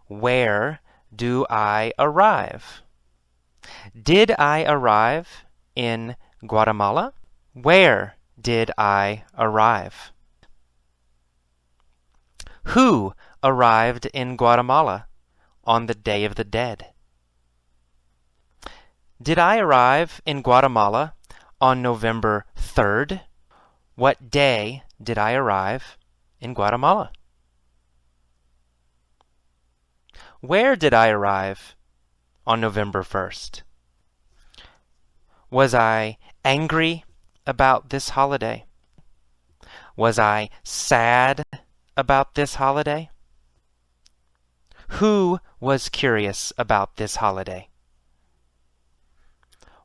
Where do I arrive? Did I arrive in Guatemala? Where did I arrive? Who arrived in Guatemala on the Day of the Dead? Did I arrive in Guatemala on November 3rd? What day did I arrive in Guatemala? Where did I arrive on November 1st? Was I angry about this holiday? Was I sad about this holiday? Who was curious about this holiday?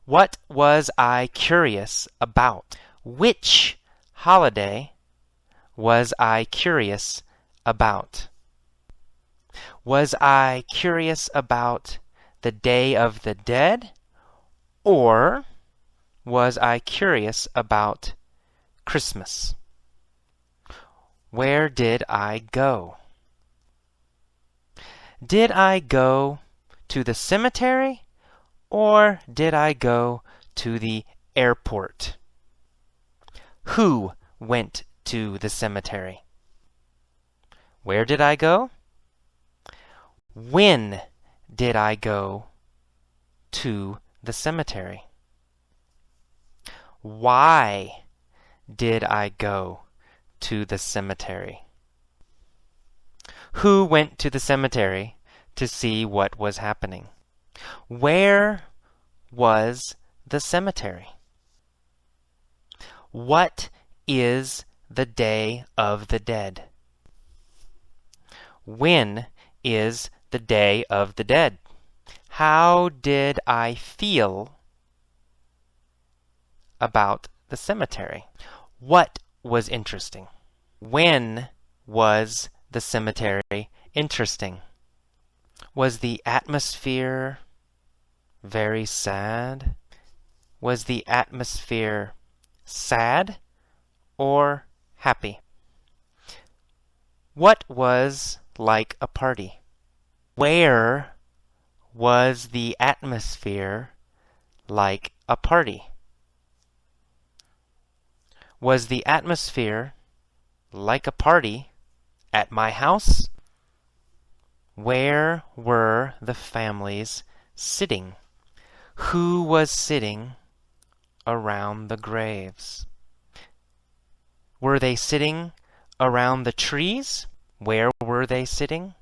What was I curious about? Which holiday was I curious about? Was I curious about the Day of the Dead, or was I curious about Christmas? Where did I go? Did I go to the cemetery, or did I go to the airport? Who went to the cemetery? Where did I go? When did I go to the cemetery? Why did I go to the cemetery? Who went to the cemetery to see what was happening? Where was the cemetery? What is the Day of the Dead? When is the Day of the Dead? How did I feel about the cemetery? What was interesting? When was the cemetery interesting? Was the atmosphere very sad? Was the atmosphere sad or happy? What was like a party? Where was the atmosphere like a party? Was the atmosphere like a party at my house? Where were the families sitting? Who was sitting around the graves? Were they sitting around the trees? Where were they sitting?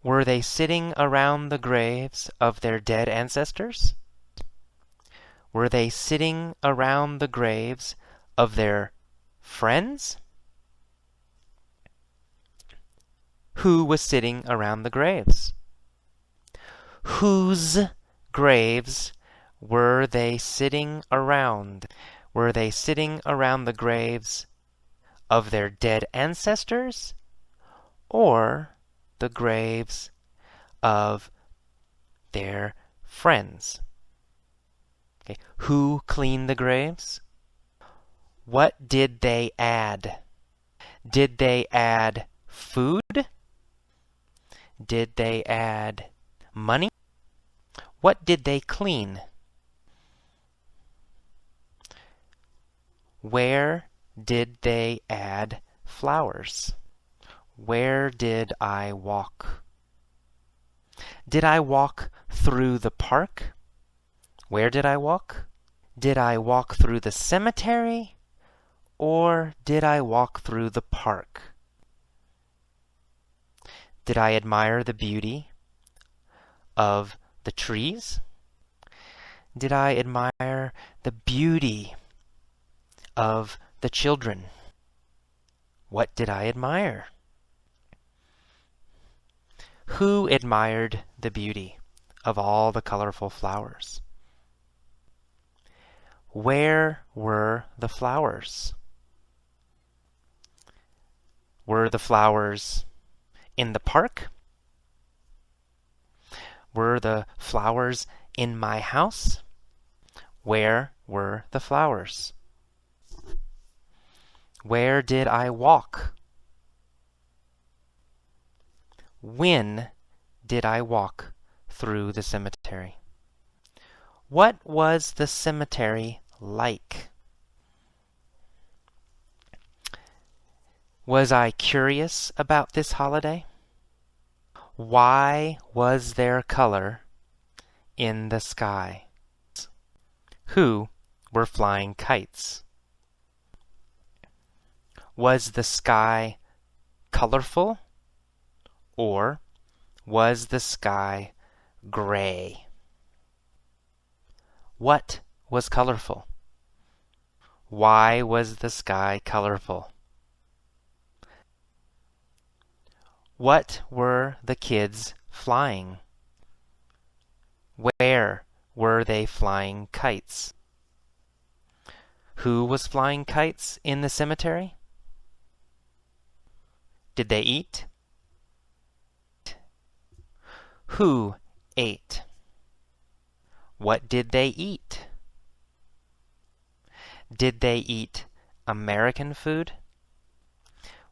Were they sitting around the graves of their dead ancestors? Were they sitting around the graves of their friends? Who was sitting around the graves? Whose graves were they sitting around? Were they sitting around the graves of their dead ancestors, or the graves of their friends? Okay. Who cleaned the graves? What did they add? Did they add food? Did they add money? What did they clean? Where did they add flowers? Where did I walk? Did I walk through the park? Where did I walk? Did I walk through the cemetery? Or did I walk through the park? Did I admire the beauty of the trees? Did I admire the beauty of the children? What did I admire? Who admired the beauty of all the colorful flowers? Where were the flowers? Were the flowers in the park? Were the flowers in my house? Where were the flowers? Where did I walk? When did I walk through the cemetery? What was the cemetery like? Was I curious about this holiday? Why was there color in the sky? Who were flying kites? Was the sky colorful, or was the sky gray? What was colorful? Why was the sky colorful? What were the kids flying? Where were they flying kites? Who was flying kites in the cemetery? Did they eat? Who ate? What did they eat? Did they eat American food?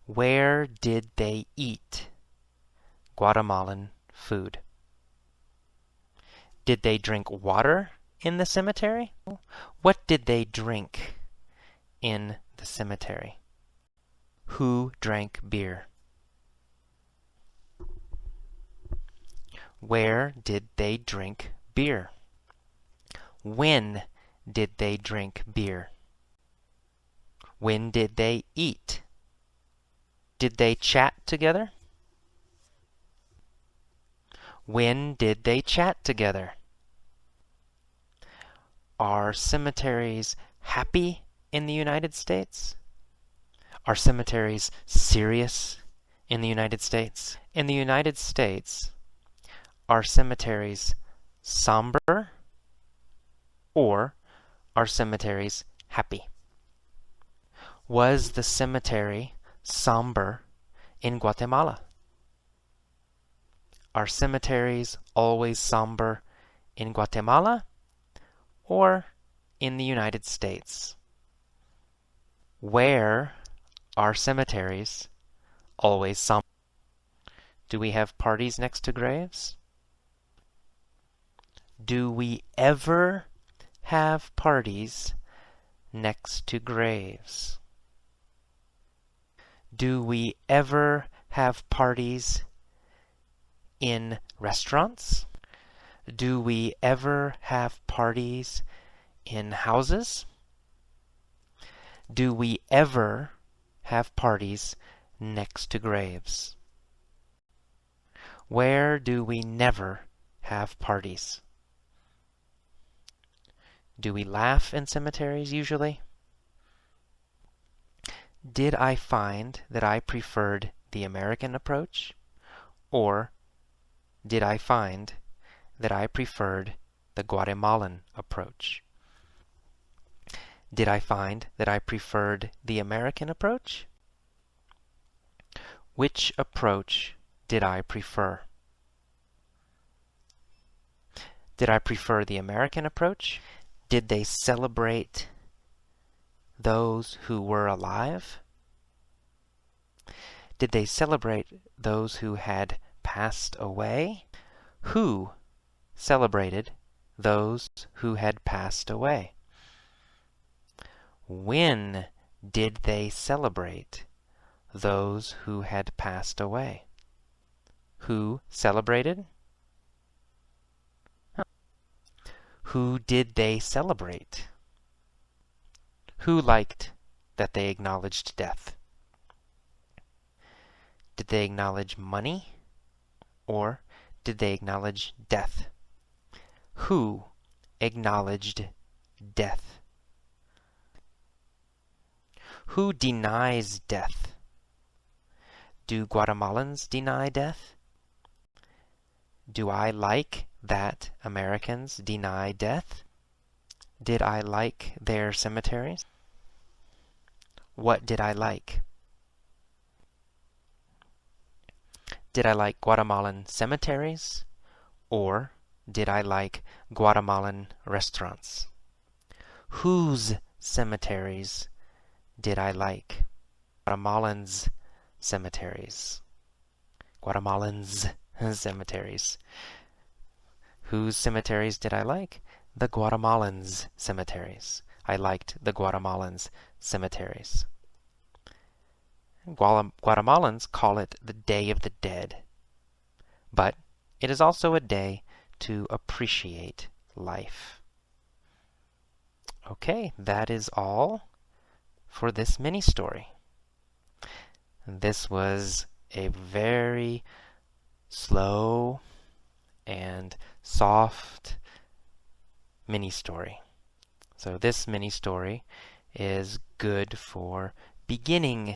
Where did they eat Guatemalan food? Did they drink water in the cemetery? What did they drink in the cemetery? Who drank beer? Where did they drink beer? When did they drink beer? When did they eat? Did they chat together? When did they chat together? Are cemeteries happy in the United States? Are cemeteries serious in the United States? In the United States, are cemeteries somber, or are cemeteries happy? Was the cemetery somber in Guatemala? Are cemeteries always somber in Guatemala or in the United States? Where are cemeteries always somber? Do we have parties next to graves? Do we ever have parties next to graves? Do we ever have parties in restaurants? Do we ever have parties in houses? Do we ever have parties next to graves? Where do we never have parties? Do we laugh in cemeteries usually? Did I find that I preferred the American approach, or did I find that I preferred the Guatemalan approach? Did I find that I preferred the American approach? Which approach did I prefer? Did I prefer the American approach? Did they celebrate those who were alive? Did they celebrate those who had passed away? Who celebrated those who had passed away? When did they celebrate those who had passed away? Who celebrated? Who did they celebrate? Who liked that they acknowledged death? Did they acknowledge money, or did they acknowledge death? Who acknowledged death? Who denies death? Do Guatemalans deny death? Do I like that Americans deny death? Did I like their cemeteries? What did I like? Did I like Guatemalan cemeteries, or did I like Guatemalan restaurants? Whose cemeteries did I like? Guatemalans' cemeteries. Guatemalans' cemeteries. Whose cemeteries did I like? The Guatemalans' cemeteries. I liked the Guatemalans' cemeteries. Guatemalans call it the Day of the Dead, but it is also a day to appreciate life. Okay, that is all for this mini story. This was a very slow and soft mini story. So this mini story is good for beginning